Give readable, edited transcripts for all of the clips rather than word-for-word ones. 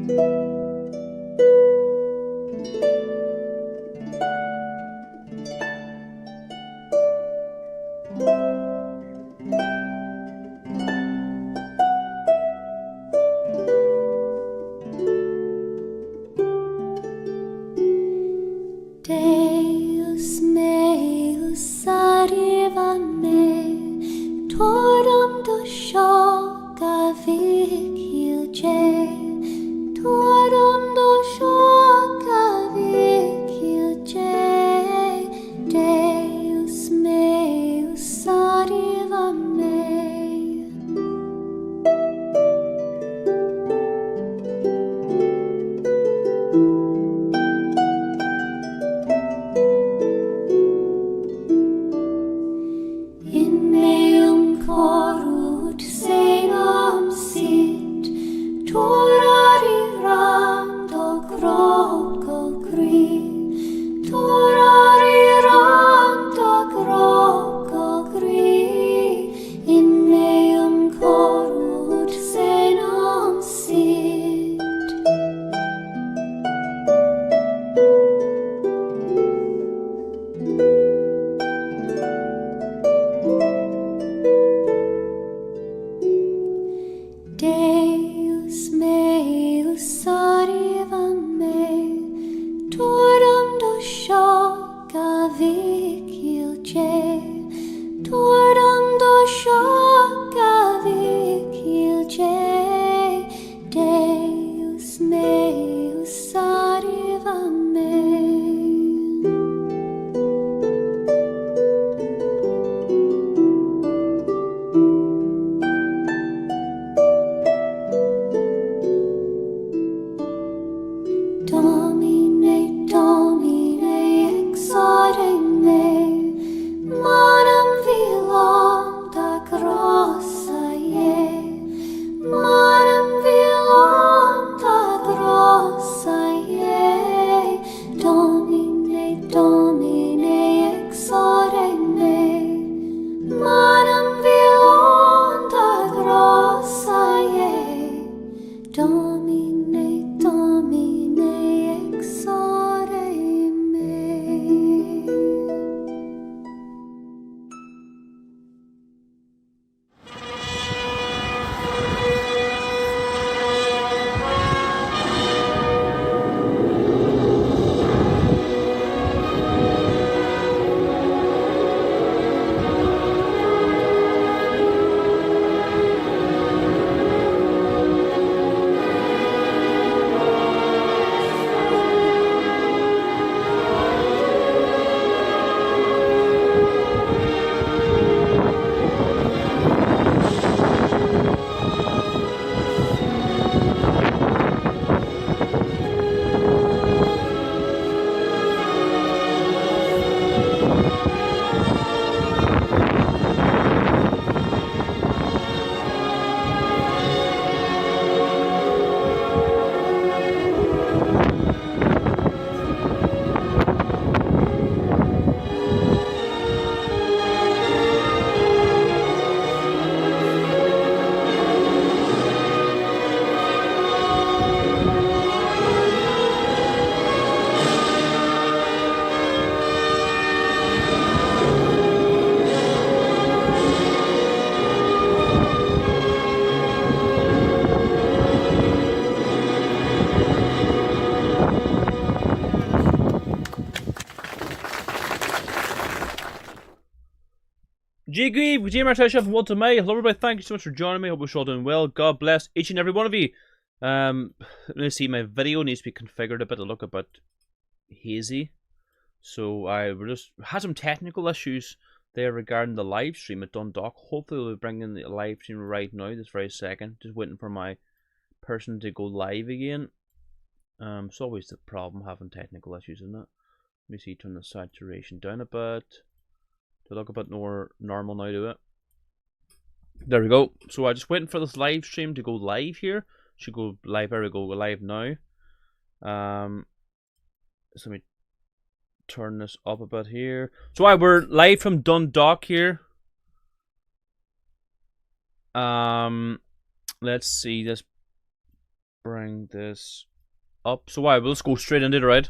Deus meus arriva-me, torum do shoca vicilce, torum do shoca vicilce, Deus meus arriva-me. In meum corut senum sit, torarirando croco cri, torarirando croco cri, in meum corut senum sit. Deus meus arriva-me, torum do shoca vicilce, torum do shoca vicilce, Deus meus arriva-me. Domine, Domine, exaure me, manum vilonta grossa ie, manum vilonta grossa ie, Domine, Domine, exaure me, manum vilonta grossa ie, Domine, Domine, exaure me. Jiggy, Martel Chef, and welcome to May. Hello everybody, thank you so much for joining me. Hope you're all doing well. God bless each and every one of you. Let's see, my video needs to be configured a bit to look a bit hazy. So I just had some technical issues there regarding the live stream at Dundalk. Hopefully we'll be bringing the live stream right now, this very second. Just waiting for my person to go live again. It's always the problem having technical issues, isn't it? Let me see, turn the saturation down a bit to look a bit more normal now to it. There we go. So I'm just waiting for this live stream to go live here. Should go live. There we go. Go live now. So let me turn this up a bit here. So we're live from Dundalk here. Let's see this bring this up. So why? We'll just go straight into it, right?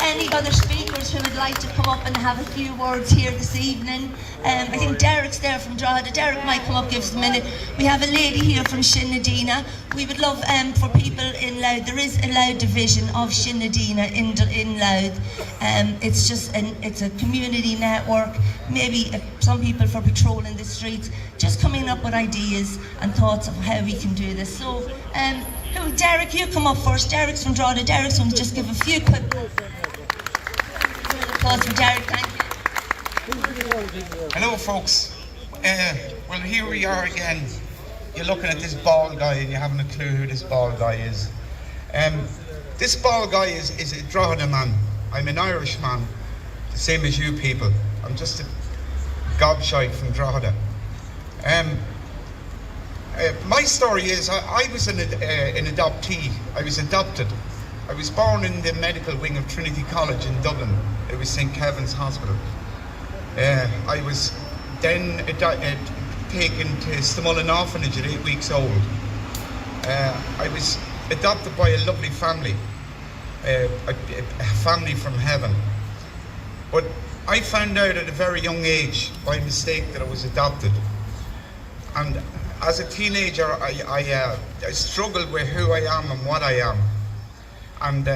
Any other speakers who would like to come up and have a few words here this evening? I think Derek's there from Drogheda. Derek might come up, give us a minute. We have a lady here from Shinnadina. We would love for people in Louth. There is a Louth division of Shinnadina in Louth. It's a community network. Maybe some people for patrolling the streets, just coming up with ideas and thoughts of how we can do this. So, Derek, you come up first. Derek's from Drogheda. Derek's going to just give a few quick applause for Derek. Thank you. Hello folks, well here we are again. You're looking at this bald guy and you haven't a clue who this bald guy is. This bald guy is a Drogheda man. I'm an Irish man, the same as you people. I'm just a gobshite from Drogheda. My story is I was an adoptee. I was adopted. I was born in the medical wing of Trinity College in Dublin. It was St. Kevin's Hospital. I was then taken to Stamullen Orphanage at 8 weeks old. I was adopted by a lovely family, a family from heaven. But I found out at a very young age, by mistake, that I was adopted. And as a teenager, I struggled with who I am and what I am. And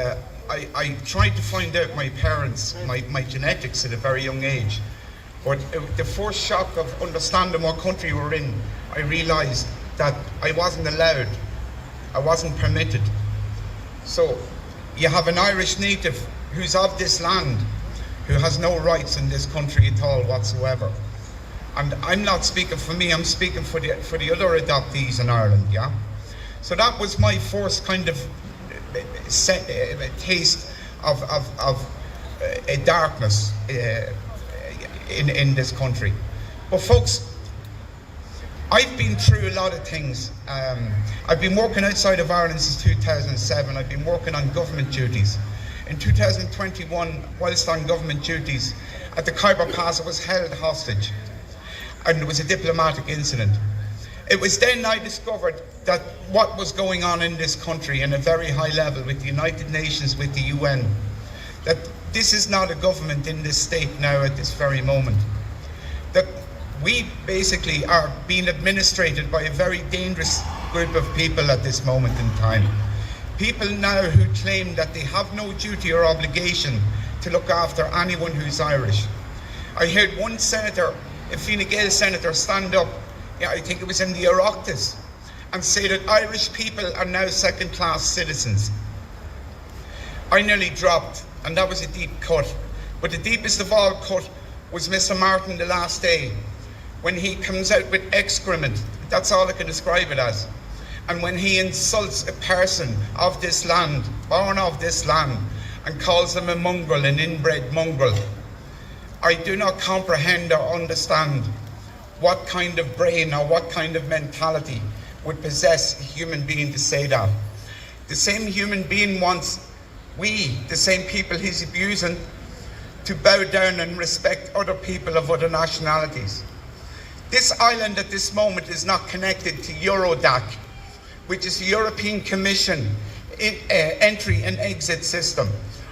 I tried to find out my parents, my genetics at a very young age. But the first shock of understanding what country we're in, I realised that I wasn't allowed, I wasn't permitted. So you have an Irish native who's of this land, who has no rights in this country at all whatsoever. And I'm not speaking for me, I'm speaking for the other adoptees in Ireland, yeah? So that was my first kind of taste of a darkness in this country. But folks, I've been through a lot of things. I've been working outside of Ireland since 2007. I've been working on government duties. In 2021, whilst on government duties at the Khyber Pass, I was held hostage, and it was a diplomatic incident. It was then I discovered that what was going on in this country in a very high level with the United Nations, with the UN, that this is not a government in this state now at this very moment. That we basically are being administrated by a very dangerous group of people at this moment in time. People now who claim that they have no duty or obligation to look after anyone who's Irish. I heard one senator, a Fine Gael senator, stand up, I think it was in the Oireachtas, and say that Irish people are now second-class citizens. I nearly dropped, and that was a deep cut. But the deepest of all cut was Mr. Martin the last day, when he comes out with excrement. That's all I can describe it as. And when he insults a person of this land, born of this land, and calls them a mongrel, an inbred mongrel. I do not comprehend or understand what kind of brain or what kind of mentality would possess a human being to say that. The same human being wants we, the same people he's abusing, to bow down and respect other people of other nationalities. This island at this moment is not connected to Eurodac, which is the European Commission entry and exit system.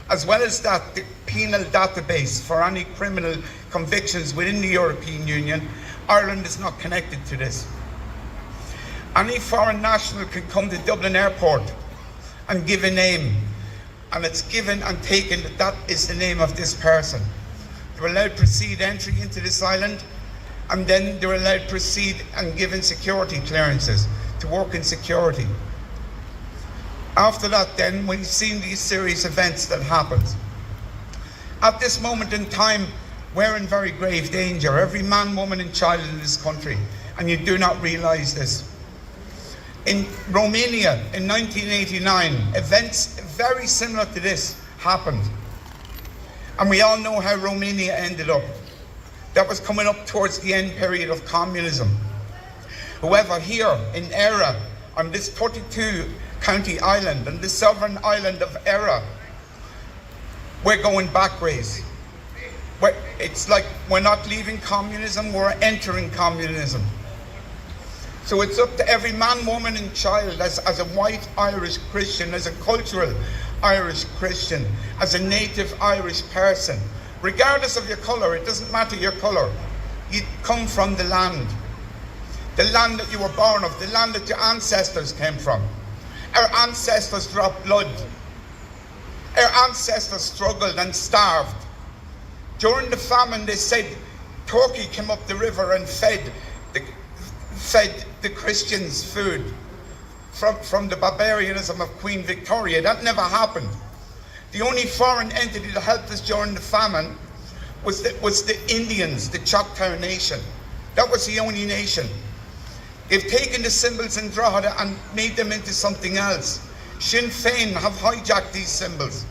As well as that, the penal database for any criminal convictions within the European Union, Ireland is not connected to this. Any foreign national can come to Dublin Airport and give a name, and it's given and taken that is the name of this person. They're allowed to proceed entry into this island, and then they're allowed to proceed and given security clearances to work in security. After that then, we've seen these serious events that happened. At this moment in time, we're in very grave danger, every man, woman and child in this country, and you do not realise this. In Romania, in 1989, events very similar to this happened. And we all know how Romania ended up. That was coming up towards the end period of communism. However, here in Era, on this 32 county island, on the sovereign island of Era, we're going backwards. It's like We're not leaving communism, we're entering communism. So it's up to every man, woman and child, as a white Irish Christian, as a cultural Irish Christian, as a native Irish person, regardless of your colour, it doesn't matter your colour. You come from the land that you were born of, the land that your ancestors came from. Our ancestors dropped blood. Our ancestors struggled and starved. During the famine, they said Turkey came up the river and fed the Christians food from the barbarianism of Queen Victoria. That never happened. The only foreign entity that helped us during the famine was the Indians, the Choctaw Nation. That was the only nation. They've taken the symbols in Drogheda and made them into something else. Sinn Féin have hijacked these symbols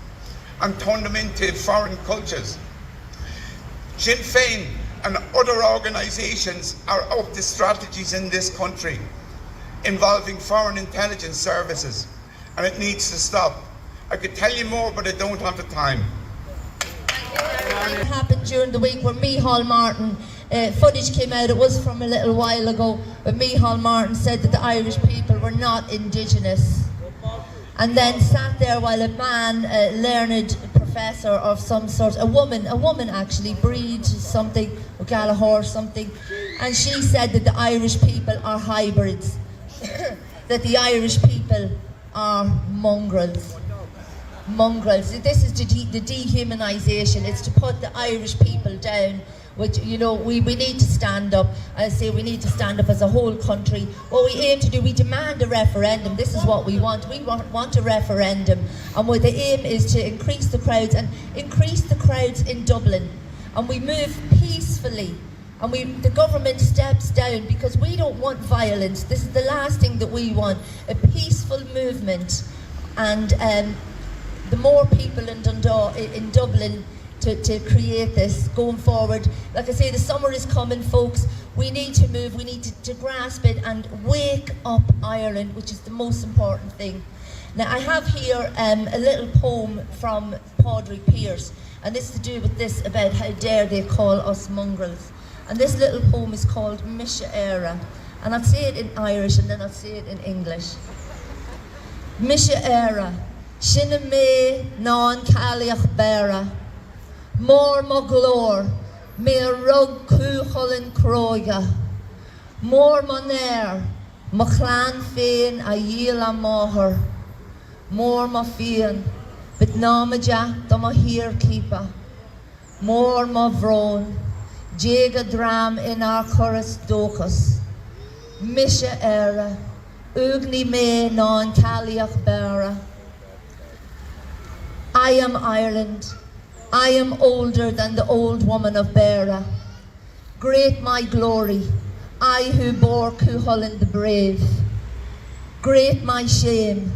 and turned them into foreign cultures. Sinn Féin and other organisations are up to strategies in this country involving foreign intelligence services, and it needs to stop. I could tell you more, but I don't have the time. It happened during the week where Micheál Martin, footage came out, it was from a little while ago, but Micheál Martin said that the Irish people were not indigenous. And then sat there while a man, a learned professor of some sort, a woman actually, Breed something, O'Gallagher something, and she said that the Irish people are hybrids, that the Irish people are mongrels. This is the dehumanisation. It's to put the Irish people down, which, you know, we need to stand up. I say we need to stand up as a whole country. What we aim to do, we demand a referendum. This is what we want. We want a referendum, and what the aim is to increase the crowds in Dublin, and we move peacefully. And the government steps down, because we don't want violence. This is the last thing that we want, a peaceful movement. And the more people in Dublin to create this going forward. Like I say, the summer is coming, folks. We need to move, we need to grasp it and wake up Ireland, which is the most important thing. Now I have here a little poem from Padraig Pearse, and this is to do with this, about how dare they call us mongrels. And this little poem is called Misha Era, and I'll say it in Irish and then I'll say it in English. Misha Era, Shinna me non caliach bera, more mo glor, me rug kucholin croiga, more mo nair, mo clan féin a yila moher, more mo féin, but namaja do mo hir keepa, more mo vrone, Jega dram in our chorus docus, Misha era, Ugni me non caliach bera. I am Ireland. I am older than the old woman of Bera. Great my glory, I who bore Cuchulainn the brave. Great my shame,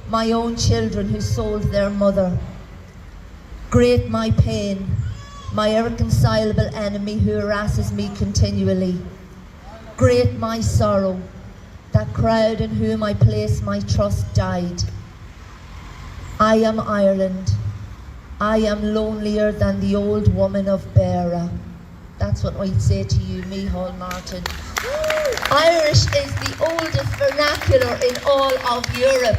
my own children who sold their mother. Great my pain, my irreconcilable enemy who harasses me continually. Great my sorrow, that crowd in whom I place my trust died. I am Ireland. I am lonelier than the old woman of Bera. That's what I'd say to you, Micheál Martin. Irish is the oldest vernacular in all of Europe.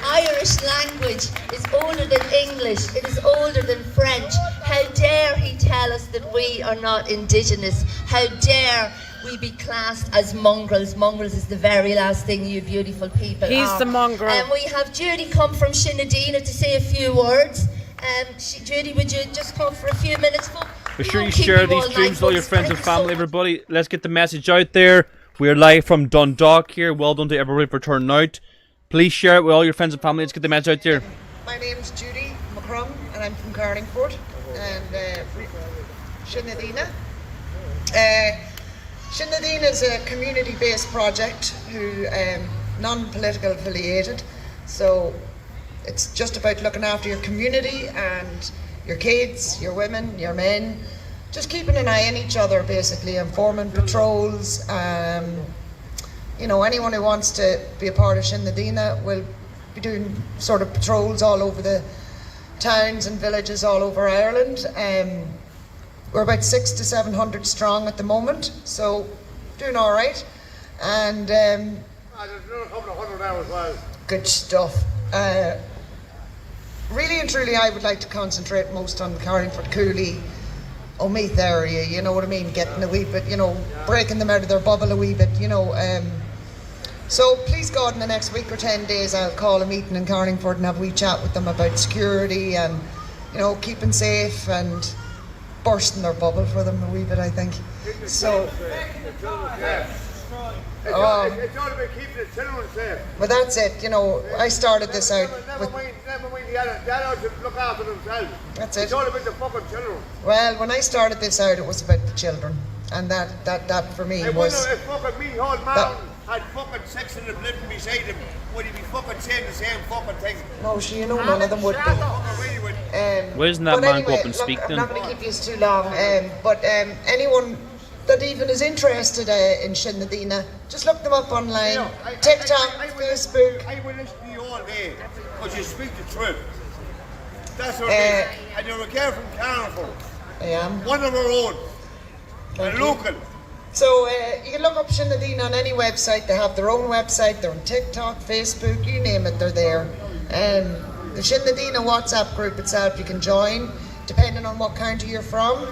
Irish language is older than English. It is older than French. How dare he tell us that we are not indigenous? How dare we be classed as mongrels? Mongrels is the very last thing you beautiful people He's are. the mongrel. And we have Judy come from Shinadina to say a few words. Judy, would you just come for a few minutes? Be sure you share these streams with all your friends and family, everybody. Let's get the message out there. We're live from Dundalk here. Well done to everybody for turning out. Please share it with all your friends and family. Let's get the message out there. My name's Judy McCrum and I'm from Carlingford and Shinadina. Shinadina is a community-based project who non-political affiliated, so it's just about looking after your community and your kids, your women, your men, just keeping an eye on each other basically, and forming patrols. You know, anyone who wants to be a part of Shinadina will be doing sort of patrols all over the towns and villages all over Ireland. we're about 600 to 700 strong at the moment, so doing all right. And there's another couple of hundred now as well. good stuff. Really and truly, I would like to concentrate most on Carlingford, Cooley, Omeath area, you know what I mean, getting a wee bit, you know, breaking them out of their bubble a wee bit, you know. So please God, in the next week or 10 days, I'll call a meeting in Carlingford and have a wee chat with them about security and, you know, keeping safe and bursting their bubble for them a wee bit, I think. So, It's all about keeping the children safe. but that's it, you know, I started this out with, Never mind the adults to look after themselves. that's it. It's all about the fucking children. Well, when I started this out, it was about the children, and that for me I was. wonder if fucking me old man had fucking sex in the living beside him, would he be fucking saying the same fucking thing? No, you know, none of them would be. Really would. Why doesn't that But man anyway, go up and speak look, then? I'm not going to keep you too long, but anyone that even is interested in Shinadina, just look them up online. TikTok, Facebook. I will listen to you all day, because you speak the truth. That's what it is. And you're a girl from Carlingford. I am. One of our own. And local. So you can look up Shinadina on any website. They have their own website. They're on TikTok, Facebook, you name it, they're there. The Shinadina WhatsApp group itself, you can join, depending on what county you're from.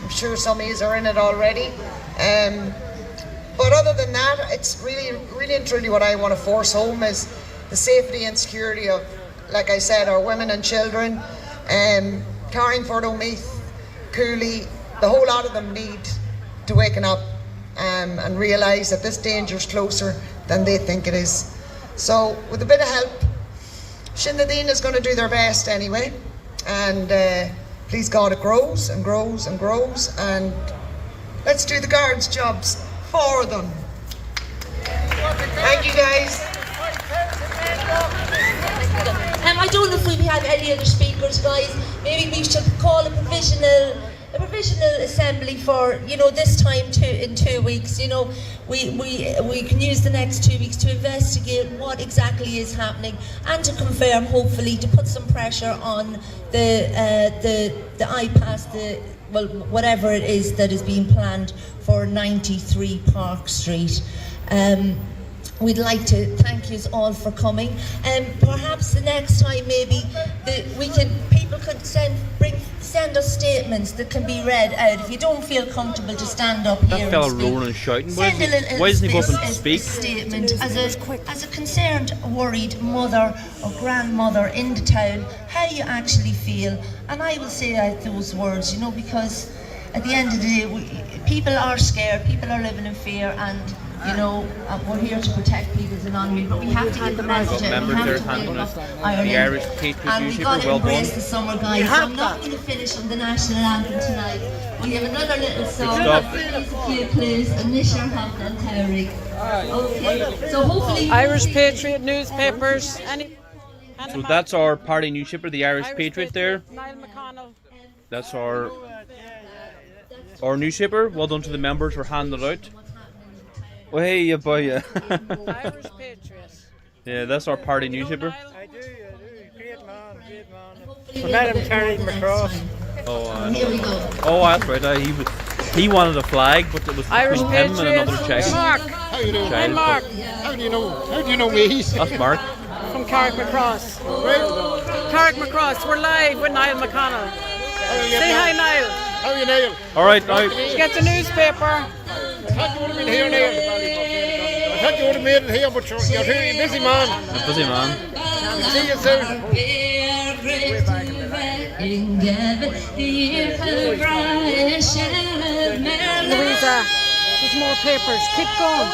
I'm sure some of you are in it already. But other than that, it's really and truly what I want to force home is the safety and security of, like I said, our women and children. Carlingford, Omeath, Cooley, the whole lot of them need to waken up and realise that this danger is closer than they think it is. So with a bit of help, Shinadina is going to do their best anyway, and please God, it grows and grows and grows, and let's do the guards' jobs for them. Thank you, guys. I don't know if we have any other speakers, guys. Maybe we should call a provisional assembly for, you know, this time in 2 weeks. You know, we can use the next 2 weeks to investigate what exactly is happening and to confirm, hopefully, to put some pressure on the IPAS, whatever it is that is being planned for 93 Park Street. We'd like to thank you all for coming. Perhaps the next time, maybe people could send us statements that can be read out. If you don't feel comfortable to stand up here That fella and speak, rolling and shouting. why doesn't he go up and speak? Statement as a concerned, worried mother or grandmother in the town, how you actually feel. And I will say out those words, you know, because at the end of the day, people are scared, people are living in fear, and you know, we're here to protect people as an unreal, but we have to get the message out. We have to wake up Ireland. The Irish Patriots And we've got to embrace the summer, guys. So I'm not going to finish on the national anthem tonight. We have another little song. Please, and Nisha Hamdan Taurig. Okay. So hopefully Irish Patriot newspapers. So that's our party newspaper, the Irish Patriot there. Niall McConnell. That's our newspaper. Well done to the members for handing it out. Oh, hey, you boy, yeah. Irish Patriot. Yeah, that's our party newspaper. I do. Great man. We met him carrying across. Oh, here we go. oh, that's right. He wanted a flag, but it was Irish between him and Patriot. another child. Mark. How you doing? Child, Mark. How do you know me? That's Mark. From Carrickmacross. Carrickmacross. We're live with Niall McConnell. Say hi, Niall. How are you, Neil? All right, now. Get the newspaper. I thought you would have been here, Neil. I thought you would have made it here, but you're a busy man. I'm busy, man. See you soon. Louisa, there's more papers. Keep going.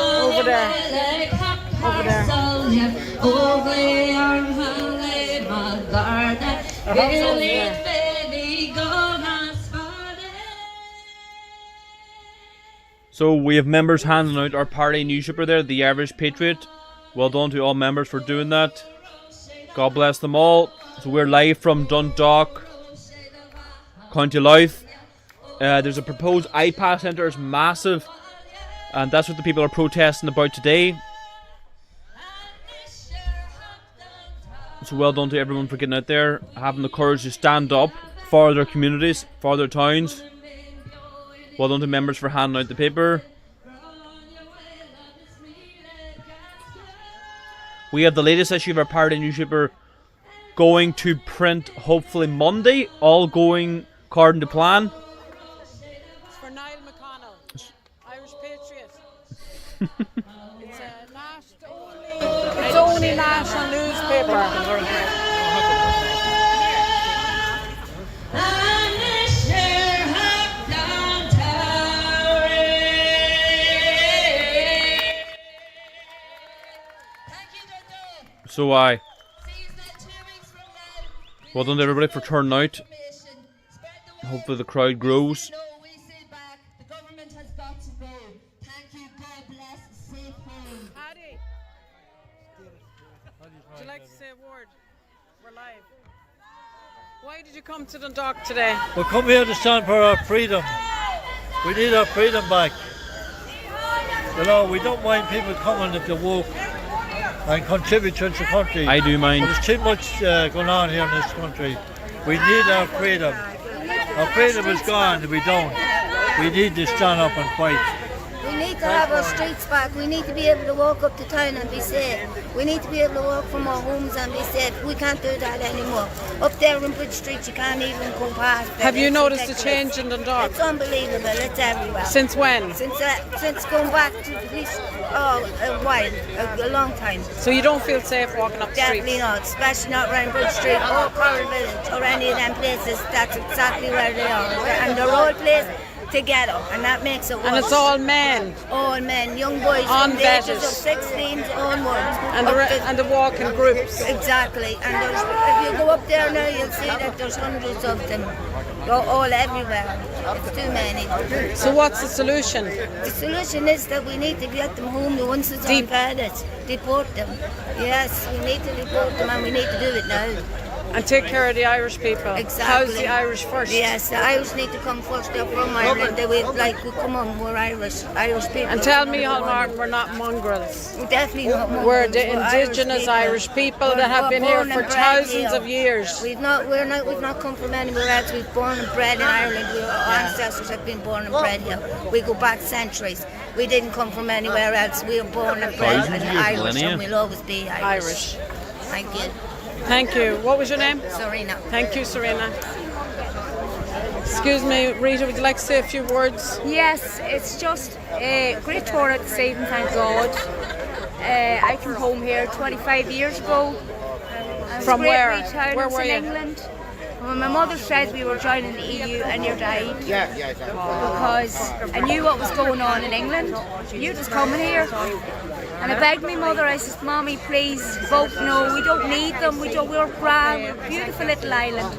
Over there. Over there. The house over there. So we have members handing out our party newspaper there, the Irish Patriot. Well done to all members for doing that. God bless them all. So we're live from Dundalk, County Louth. There's a proposed IPAS centre, it's massive, and that's what the people are protesting about today. So well done to everyone for getting out there, having the courage to stand up for their communities, for their towns. Well done to members for handing out the paper. We have the latest issue of our party newspaper going to print hopefully Monday, all going according to plan. It's for Niall McConnell, Irish Patriot. It's only national newspaper. So well done to everybody for turning out. Hopefully the crowd grows. Paddy, would you like to say a word? We're live. Why did you come to Dundalk today? We come here to stand for our freedom. We need our freedom back. You know, we don't mind people coming if they walk and contribute to the country. I do mind. But there's too much going on here in this country. We need our freedom. Our freedom is gone if we don't. We need to stand up and fight. We need to have our streets back. We need to be able to walk up to town and be safe. We need to be able to walk from our homes and be safe. We can't do that anymore. Up there in Bridge Street, you can't even go past. Have you noticed a change in Dundalk? It's unbelievable. It's everywhere. Since when? Since going back to at least a while, a long time. So you don't feel safe walking up the Definitely streets? not, especially not around Bridge Street or Coral Village or any of them places. That's exactly where they are. And they're all placed together, and that makes it worse. And it's all men? All men, young boys from the ages of 16 onwards. And the walk in groups? Exactly. And if you go up there now, you'll see that there's hundreds of them. They're all everywhere. It's too many. So what's the solution? The solution is that we need to get them home, the ones that's on credit. Deport them. Yes, we need to deport them, and we need to do it now. And take care of the Irish people. Exactly. How's the Irish first? Yes, the Irish need to come first. They're from Ireland. We come on, we're Irish people. And tell me, Hal Martin, we're not mongrels. We're definitely not mongrels. We're the indigenous Irish people that have been here for thousands of years. We've not come from anywhere else. We've born and bred in Ireland. Our ancestors have been born and bred here. We go back centuries. We didn't come from anywhere else. We were born and bred in Irish, and we'll always be Irish. Thank you. Thank you. What was your name? Serena. Thank you, Serena. Excuse me, Rita, would you like to say a few words? Yes, it's just a great tour this evening, thank God. I came home here 25 years ago. From where? Where were you? England. When my mother said we were joining the EU, I near died. Because I knew what was going on in England. You just coming here. And I begged my mother, I said, Mommy, please vote no, we don't need them, we're grand, we're a beautiful little island.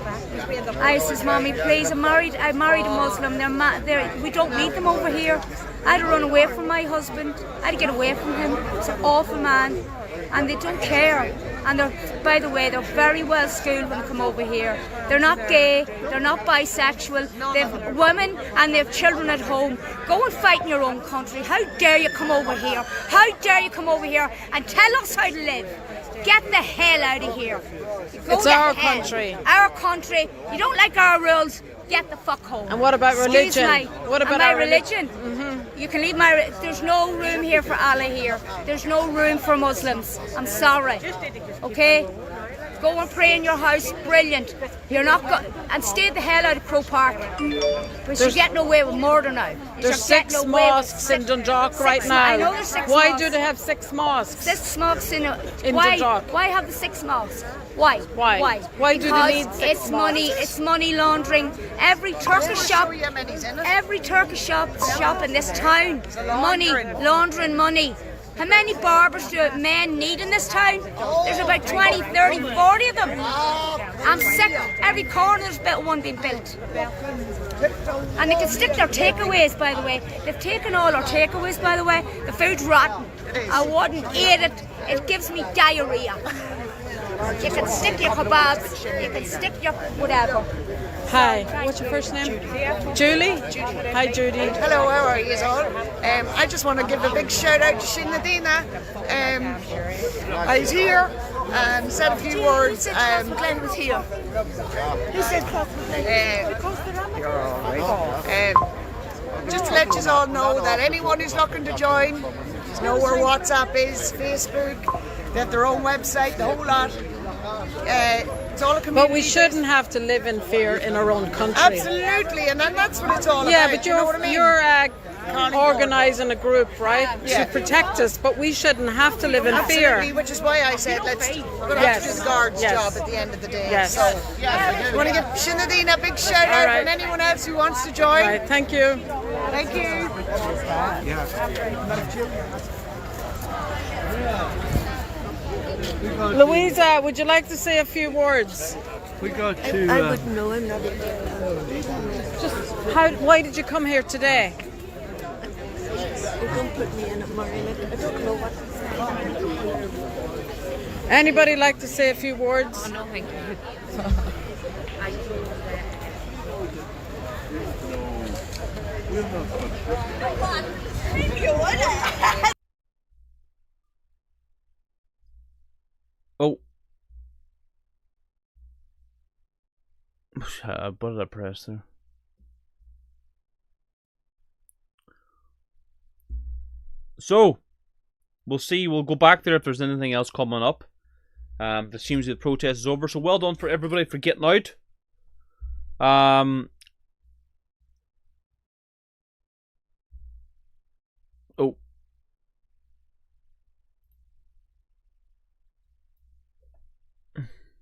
I says, Mommy, please, I married a Muslim, we don't need them over here. I had to run away from my husband, I had to get away from him, he's an awful man, and they don't care. And by the way, they're very well schooled when they come over here. They're not gay, they're not bisexual, they've women and they've children at home. Go and fight in your own country. How dare you come over here? How dare you come over here and tell us how to live? Get the hell out of here. It's our country. Our country. You don't like our rules, get the fuck home. And what about religion? What about my religion? You can leave there's no room here for Allah here. There's no room for Muslims. I'm sorry. Okay? Go and pray in your house. Brilliant. You're not and stay the hell out of Crow Park. But you're getting away with murder now. There's 6 mosques in Dundalk right now. I know there's 6 Why mosques. do they have 6 mosques? 6 mosques in Dundalk. Why have the 6 mosques? Why? Why do they need 6 it's money. It's money laundering. Every Turkish shop in this town, money laundering money. How many barbers do men need in this town? There's about 20, 30, 40 of them. I'm sick. Every corner there's about one being built. And they can stick their takeaways, by the way. They've taken all our takeaways, by the way. The food's rotten. I wouldn't eat it. It gives me diarrhea. You can stick your kebabs, you can stick your whatever. Hi, what's your first name? Julie. Hi, Judy. Hello, how are you all? I just want to give a big shout out to Shinadina. I was here and said a few words. Glenn was here. Who said you're all right. Just to let you all know that anyone who's looking to join, you know where WhatsApp is, Facebook, they have their own website, the whole lot. It's all a community. But we shouldn't have to live in fear in our own country. Absolutely, and that's what it's all about. Yeah, but you know what I mean? you're organising a group, right, to protect us, but we shouldn't have to live in Absolutely, fear. which is why I said we're going to have to do the guard's job at the end of the day. Yes. So, I want to give Shinadine a big shout out and anyone else who wants to join. Right, thank you. Thank you. Louisa, would you like to say a few words? We got to. I wouldn't know, I'm not Why did you come here today? Don't put me in it, Maureen. I don't know what to say. Anybody like to say a few words? No, thank you. Oh. What did I press there? So, we'll see. We'll go back there if there's anything else coming up. It seems the protest is over. So well done for everybody for getting out. Oh.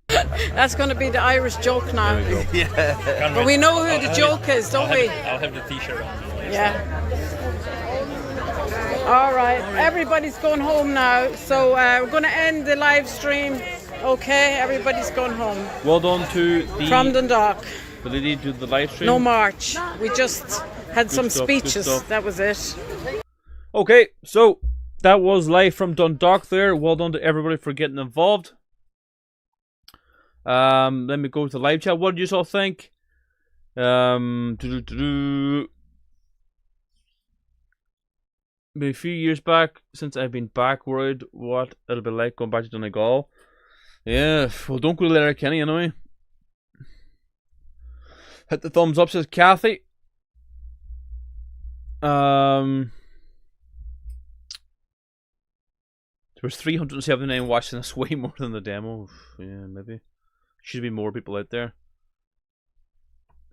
That's going to be the Irish joke now. Yeah. But we know who the joke is, don't we? I'll have the t-shirt on. Yeah. All right. Everybody's going home now. So we're going to end the live stream. Okay, everybody's going home. Well done to the From Dundalk. the lady do the live stream. No march. We just had some stuff, good speeches. stuff. That was it. Okay, so that was live from Dundalk there. Well done to everybody for getting involved. Let me go to the live chat. What did you all think? Been a few years back since I've been back, worried what it'll be like going back to Donegal. Yeah, well, don't go to Letterkenny anyway. Hit the thumbs up, says Kathy. There was 379 watching this, way more than the demo. Yeah, maybe. Should be more people out there.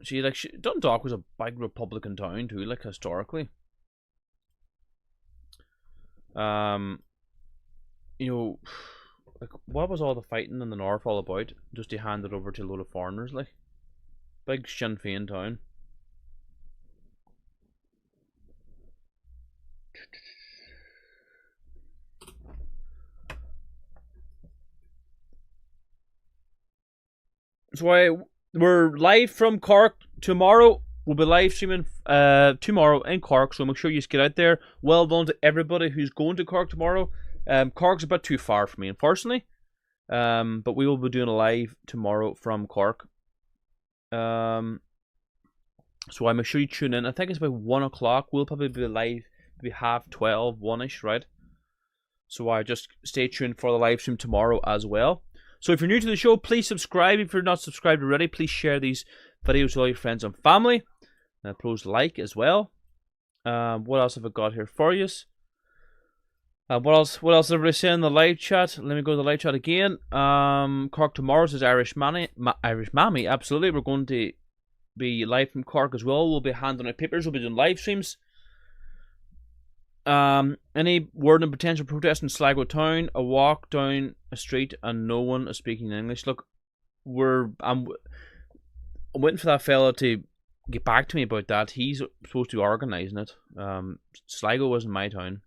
Dundalk was a big Republican town too, like historically. You know, like what was all the fighting in the north all about? Just to hand it over to a load of foreigners, like big Sinn Féin town. So we're live from Cork tomorrow. We'll be live streaming tomorrow in Cork, so make sure you get out there. Well done to everybody who's going to Cork tomorrow. Cork's a bit too far for me, unfortunately. But we will be doing a live tomorrow from Cork. So I make sure you tune in. I think it's about 1 o'clock. We'll probably be live maybe 12:30, 1ish, right? So I just stay tuned for the live stream tomorrow as well. So if you're new to the show, please subscribe. If you're not subscribed already, please share these videos with all your friends and family. And please like as well. What else have I got here for you? What else is everybody saying in the live chat? Let me go to the live chat again. Cork tomorrow says Irish Mammy. Absolutely. We're going to be live from Cork as well. We'll be handing out papers. We'll be doing live streams. Any word on potential protest in Sligo town? A walk down a street and no one is speaking English. Look, I'm waiting for that fella to get back to me about that. He's supposed to be organising it. Sligo wasn't my town.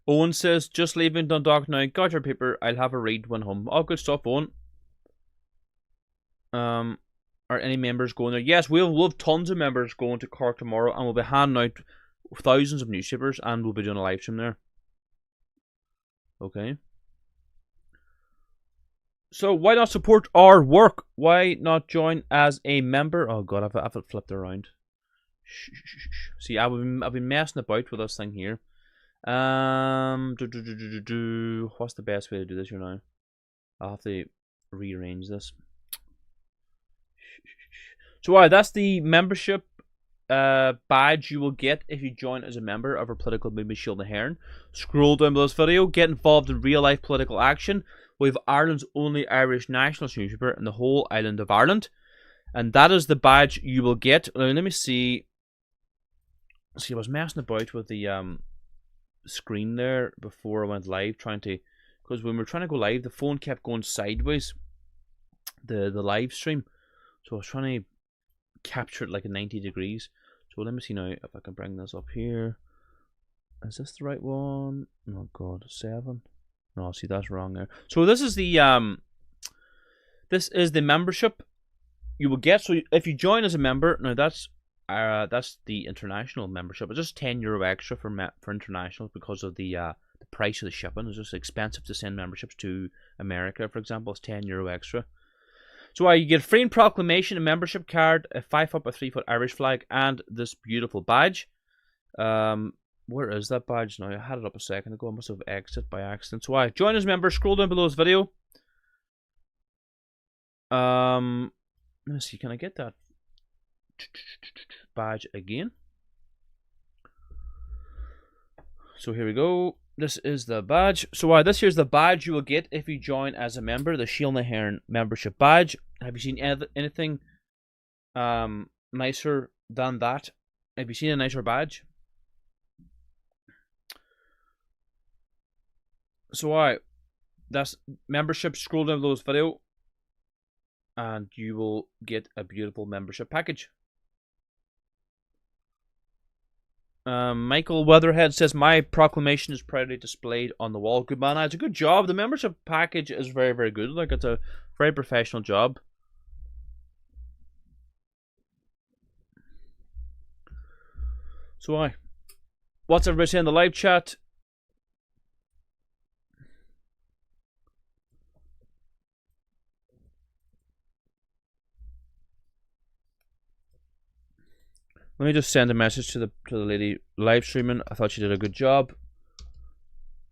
Owen says, just leaving Dundalk now. Got your paper. I'll have a read when home. Oh, good stuff, Owen. Are any members going there? Yes, we'll have tons of members going to Cork tomorrow, and we'll be handing out thousands of newspapers, and we'll be doing a live stream there. Okay. So why not support our work? Why not join as a member? Oh god, I've flipped around. See, I've been messing about with this thing here. What's the best way to do this here now? I'll have to rearrange this. So that's the membership badge you will get if you join as a member of our political movement Shield the Heron. Scroll down below this video, get involved in real life political action. We have Ireland's only Irish nationalist newspaper in the whole island of Ireland, and that is the badge you will get. Now, let me see. See, I was messing about with the screen there before I went live, because when we were trying to go live, the phone kept going sideways, the live stream. So I was trying to capture it like at 90 degrees. So let me see now if I can bring this up here. Is this the right one? Oh god, 7. No, see, that's wrong there. So this is the membership you will get. So if you join as a member, now that's the international membership. It's just €10 extra for international because of the price of the shipping. It's just expensive to send memberships to America, for example. It's €10 extra. So you get a free proclamation, a membership card, a 5-foot by 3-foot Irish flag, and this beautiful badge. Where is that badge now? I had it up a second ago. I must have exited by accident. So join as a member. Scroll down below this video. Let me see. Can I get that badge again? So here we go. This is the badge. So this here's the badge you will get if you join as a member, the Shield the Heron membership badge. Have you seen anything nicer than that? Have you seen a nicer badge? So that's membership. Scroll down below this video, and you will get a beautiful membership package. Michael Weatherhead says, my proclamation is proudly displayed on the wall. Good man, it's a good job. The membership package is very, very good. Like, it's a very professional job. So what's everybody saying in the live chat? Let me just send a message to the lady live streaming. I thought she did a good job.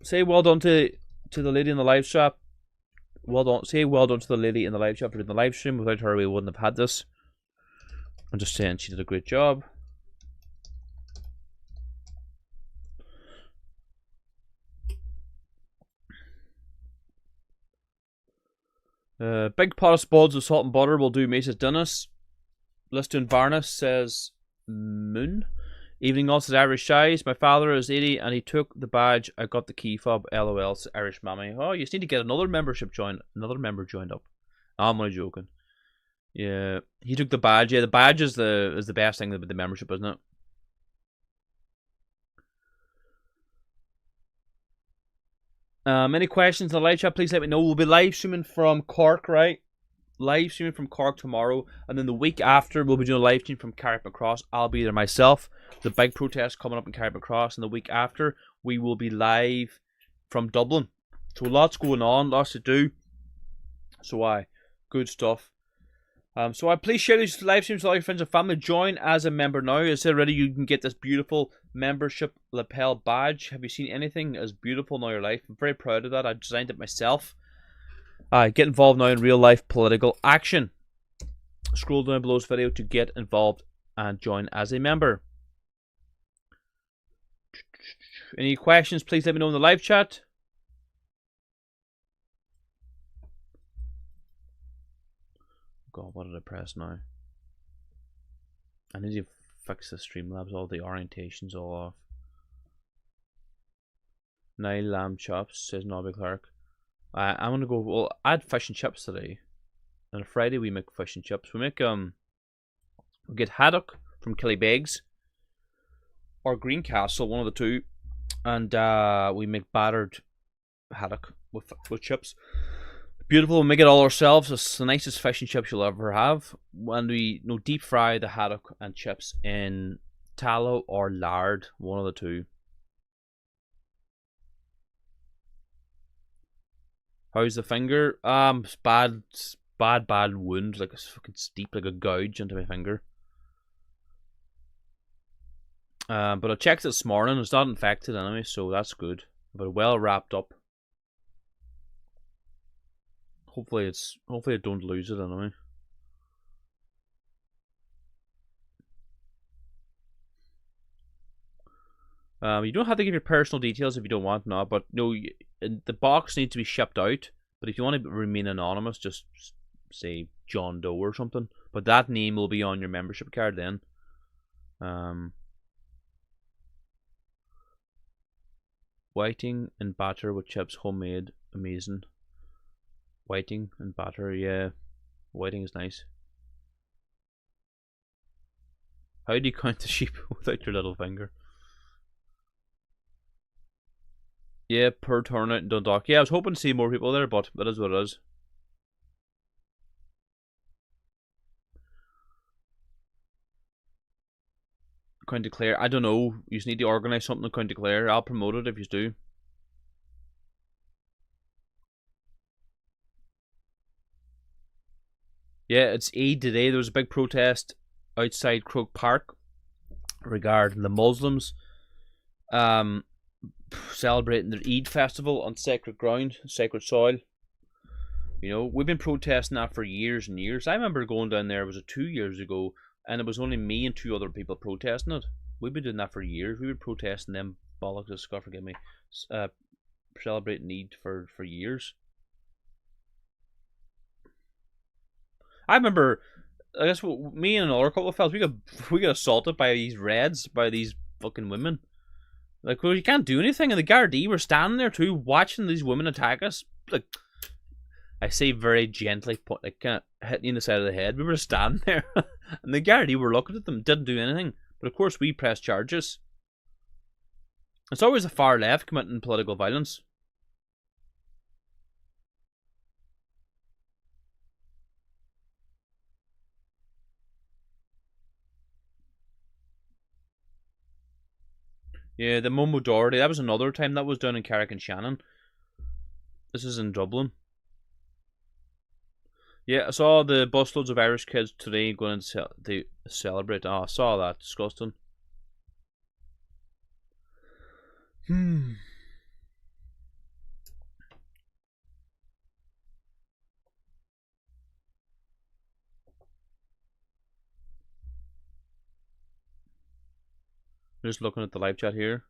Say well done to the lady in the live shop. Well done. Say well done to the lady in the live shop for doing the live stream. Without her, we wouldn't have had this. I'm just saying she did a great job. Big pot of spuds with salt and butter will do, Mrs. Dennis. Liston Varnes says Moon. Evening all says Irish Shies. My father is 80 and he took the badge. I got the key fob. LOL, Irish Mammy. Oh, you just need to get another member joined up. I'm only joking. Yeah, he took the badge. Yeah, the badge is the best thing with the membership, isn't it? Any questions in the live chat, please let me know. We'll be live streaming from Cork, right? Live streaming from Cork tomorrow, and then the week after we'll be doing a live stream from Carrickmacross. I'll be there myself. The big protest coming up in Carrickmacross, and the week after we will be live from Dublin. So lots going on, lots to do. So good stuff. So please share these live streams with all your friends and family. Join as a member now. As I said already, you can get this beautiful membership lapel badge. Have you seen anything as beautiful in all your life? I'm very proud of that. I designed it myself. Get involved now in real life political action. Scroll down below this video to get involved and join as a member. Any questions, please let me know in the live chat. God, what did I press now? I need to fix the Streamlabs, all the orientations all off. Niall Lamb Chops, says Nobby Clark. I'm gonna go, well, I had fish and chips today. On a Friday we make fish and chips. We make, we get haddock from Killybegs or Greencastle, one of the two. And we make battered haddock with chips. Beautiful. We make it all ourselves. It's the nicest fish and chips you'll ever have. And we deep fry the haddock and chips in tallow or lard, one of the two. How's the finger? It's bad wound, like it's fucking steep, like a gouge into my finger. But I checked it this morning. It's not infected anyway, so that's good. But well wrapped up. Hopefully I don't lose it anyway. You don't have to give your personal details if you don't want now, but no, the box needs to be shipped out. But if you want to remain anonymous, just say John Doe or something. But that name will be on your membership card then. Whiting and batter with chips, homemade, amazing. Whiting and batter, yeah. Whiting is nice. How do you count the sheep without your little finger? Yeah, per turnout in Dundalk. Yeah, I was hoping to see more people there, but that is what it is. County Clare, I don't know. You just need to organise something in County Clare. I'll promote it if you do. Yeah, it's Eid today. There was a big protest outside Croke Park regarding the Muslims celebrating their Eid festival on sacred ground, sacred soil. You know, we've been protesting that for years and years. I remember going down there, was it 2 years ago, and it was only me and 2 other people protesting it. We've been doing that for years. We've been protesting them bollocks, God forgive me, celebrating Eid for years. I remember, I guess me and another couple of fellas, we got assaulted by these Reds, by these fucking women. Like, well, you can't do anything, and the Gardaí were standing there too, watching these women attack us. Like, I say very gently, like, kind of hitting you in the side of the head. We were standing there, and the Gardaí were looking at them, didn't do anything. But of course, we pressed charges. It's always the far left committing political violence. Yeah, the Momo Doherty, that was another time. That was down in Carrick and Shannon. This is in Dublin. Yeah, I saw the busloads of Irish kids today going to celebrate. Oh, I saw that. Disgusting. Just looking at the live chat here.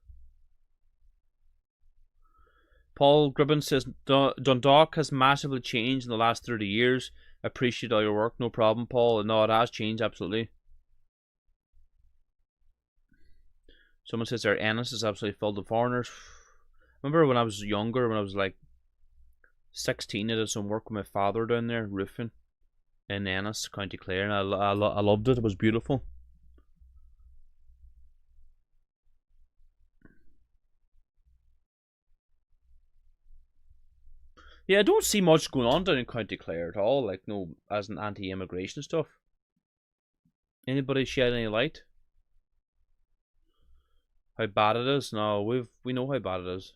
Paul Gribben says Dundalk has massively changed in the last 30 years. Appreciate all your work. No problem, Paul. No, it has changed, absolutely. Someone says their Ennis is absolutely filled with foreigners. Remember when I was younger, when I was like 16, I did some work with my father down there, roofing in Ennis, County Clare, and I loved it. It was beautiful. Yeah, I don't see much going on down in County Clare at all, like, no, as an anti-immigration stuff. Anybody shed any light? How bad it is? No, we know how bad it is.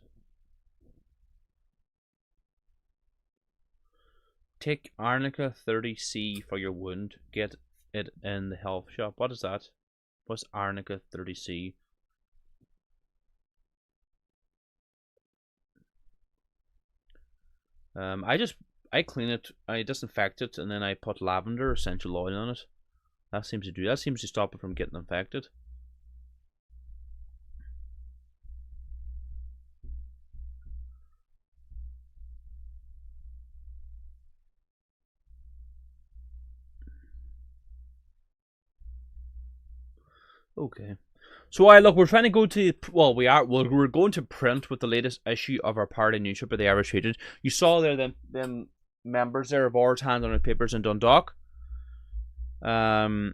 Take Arnica 30C for your wound. Get it in the health shop. What is that? What's Arnica 30C? I clean it, I disinfect it, and then I put lavender essential oil on it. That seems to stop it from getting infected. Okay. So look, we're trying to go to, well, we're going to print with the latest issue of our party newspaper, the Irish Heritage. You saw there them members there of ours handing out papers in Dundalk. So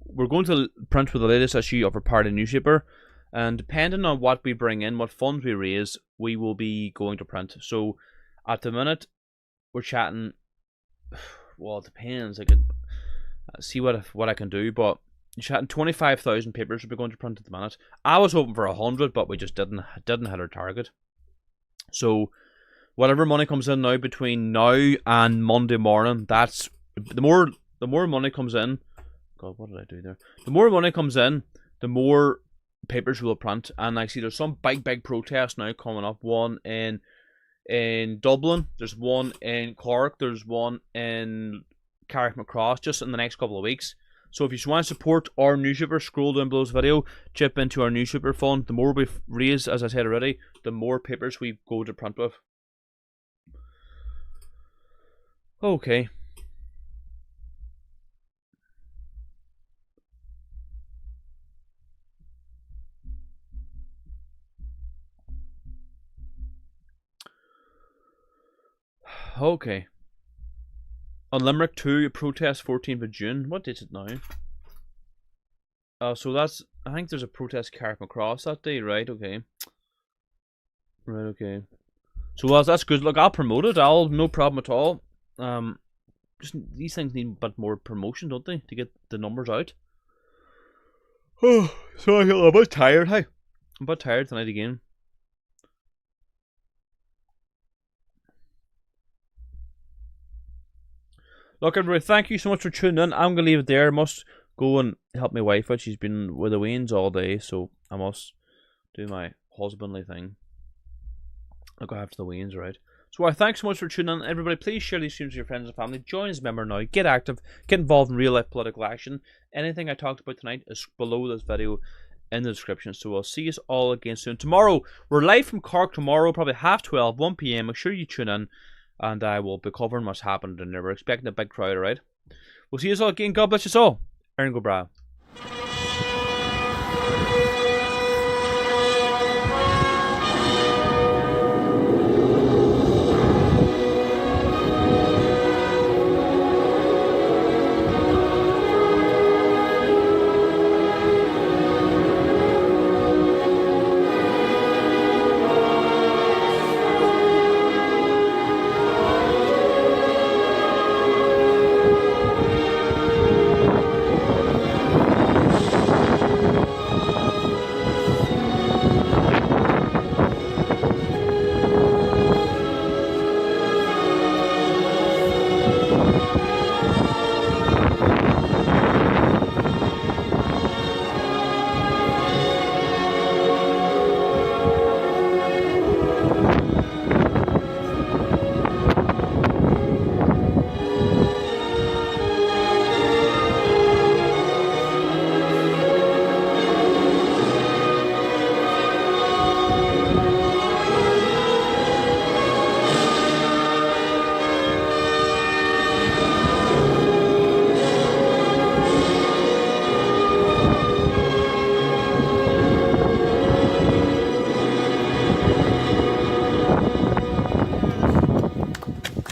we're going to print with the latest issue of our party newspaper. And depending on what we bring in, what funds we raise, we will be going to print. So at the minute, we're chatting. Well, it depends. I could see what I can do, but you're chatting 25,000 papers will be going to print at the minute. I was hoping for 100, but we just didn't hit our target. So whatever money comes in now between now and Monday morning, that's the more money comes in. God, what did I do there? The more money comes in, the more papers will print. And I see there's some big protests now coming up. One in Dublin, there's one in Cork, there's one in Carrickmacross just in the next couple of weeks. So if you want to support our newspaper, scroll down below this video, chip into our newspaper fund. The more we raise, as I said already, the more papers we go to print with. Okay. Okay. On Limerick 2, a protest 14th of June. What date is it now? So that's, I think there's a protest Carrickmacross that day, right? Okay. Right, okay. So that's good. Look, I'll promote it. No problem at all. Just these things need a bit more promotion, don't they, to get the numbers out? Oh, so I feel a bit tired. Hey, I'm a bit tired tonight again. Look, everybody, thank you so much for tuning in. I'm going to leave it there. I must go and help my wife out. She's been with the weans all day, so I must do my husbandly thing. I'll go after the weans, right? So thanks so much for tuning in. Everybody, please share these streams with your friends and family. Join as a member now. Get active. Get involved in real-life political action. Anything I talked about tonight is below this video in the description. So I'll see you all again soon. Tomorrow, we're live from Cork tomorrow, probably 12:30, 1 PM. Make sure you tune in. And I will be covering what's happened in there. We're expecting a big crowd, alright? We'll see you all again. God bless you all. Erin go bra.